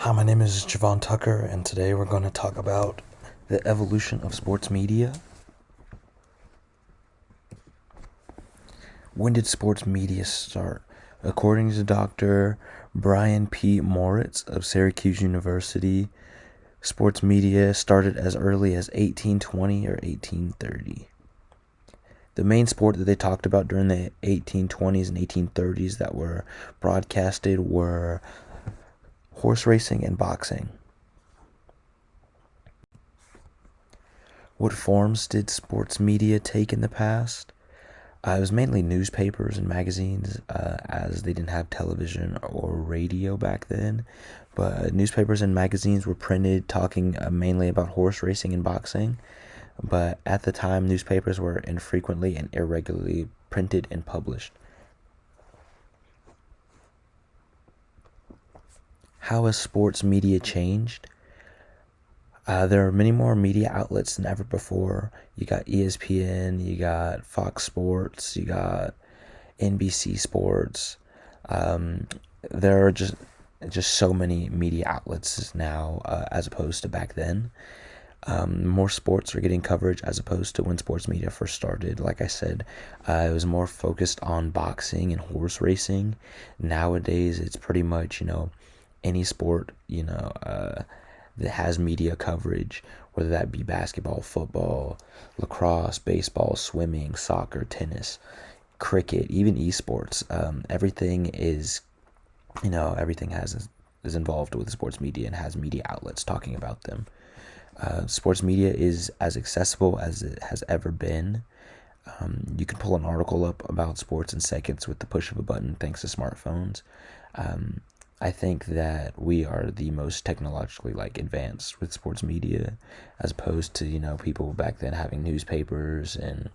Hi, my name is Javon Tucker, and today we're going to talk about the evolution of sports media. When did sports media start? According to Dr. Brian P. Moritz of Syracuse University, sports media started as early as 1820 or 1830. The main sport that they talked about during the 1820s and 1830s that were broadcasted were horse racing and boxing. What forms did sports media take in the past? It was mainly newspapers and magazines, as they didn't have television or radio back then. But newspapers and magazines were printed talking mainly about horse racing and boxing. But at the time, newspapers were infrequently and irregularly printed and published. How has sports media changed? There are many more media outlets than ever before. You got ESPN, you got Fox Sports, you got NBC Sports. There are just so many media outlets now, as opposed to back then. More sports are getting coverage as opposed to when sports media first started. Like I said, it was more focused on boxing and horse racing. Nowadays, it's pretty much, any sport, that has media coverage, whether that be basketball, football, lacrosse, baseball, swimming, soccer, tennis, cricket, even esports. Everything is involved with sports media and has media outlets talking about them. Sports media is as accessible as it has ever been. You can pull an article up about sports in seconds with the push of a button thanks to smartphones. I think that we are the most technologically advanced with sports media, as opposed to people back then having newspapers and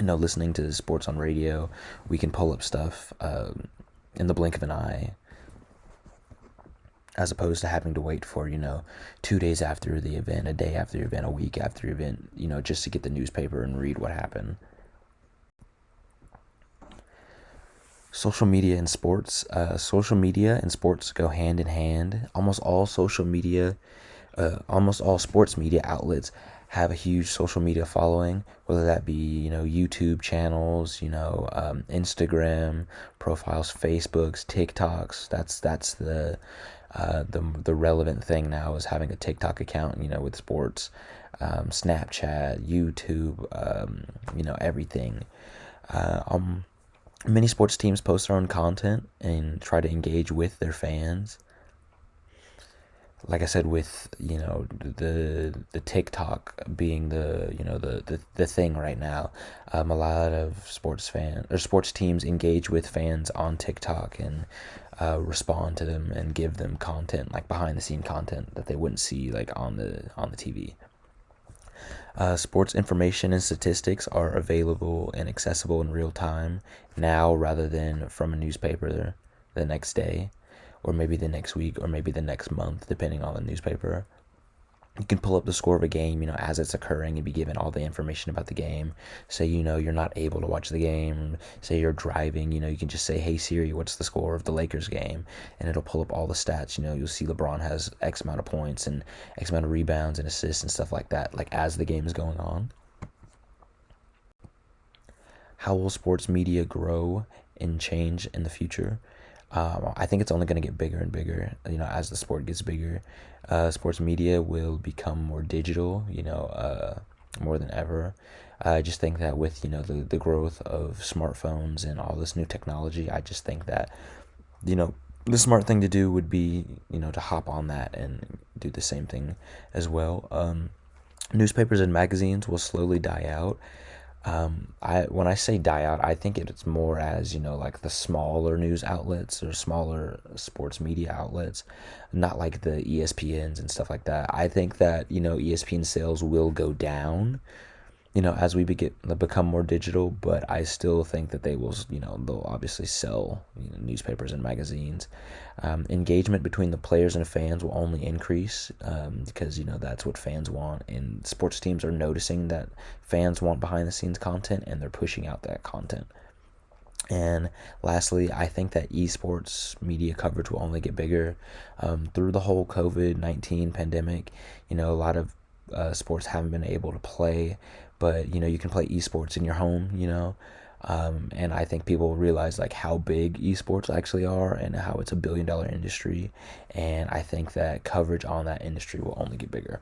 listening to sports on radio. We can pull up stuff in the blink of an eye, as opposed to having to wait for 2 days after the event, a day after the event, a week after the event, just to get the newspaper and read what happened. Social media and sports. Social media and sports go hand in hand. Almost all sports media outlets have a huge social media following, whether that be YouTube channels, Instagram profiles, Facebooks, TikToks. That's the relevant thing now is having a TikTok account, with sports, Snapchat, YouTube, everything. Many sports teams post their own content and try to engage with their fans. Like I said, with the TikTok being the thing right now, a lot of sports teams engage with fans on TikTok and respond to them and give them content, like behind the scene content that they wouldn't see on the TV. Sports information and statistics are available and accessible in real time now rather than from a newspaper the next day, or maybe the next week, or maybe the next month, depending on the newspaper. You can pull up the score of a game, as it's occurring and be given all the information about the game. Say, you're not able to watch the game. Say you're driving, you can just say, "Hey Siri, what's the score of the Lakers game?" And it'll pull up all the stats. You'll see LeBron has X amount of points and X amount of rebounds and assists and stuff like that, as the game is going on. How will sports media grow and change in the future? I think it's only going to get bigger and bigger, as the sport gets bigger. Sports media will become more digital, more than ever. I just think that with, the growth of smartphones and all this new technology, I just think that, the smart thing to do would be, to hop on that and do the same thing as well. Newspapers and magazines will slowly die out. When I say die out, I think it's more as the smaller news outlets or smaller sports media outlets, not like the ESPNs and stuff like that. I think that ESPN sales will go down, as we become more digital, but I still think that they'll obviously sell newspapers and magazines. Engagement between the players and fans will only increase, because that's what fans want, and sports teams are noticing that fans want behind the scenes content and they're pushing out that content. And lastly, I think that esports media coverage will only get bigger through the whole COVID-19 pandemic. A lot of sports haven't been able to play, but you can play esports in your home. And I think people realize like how big esports actually are and how it's a $1 billion industry. And I think that coverage on that industry will only get bigger.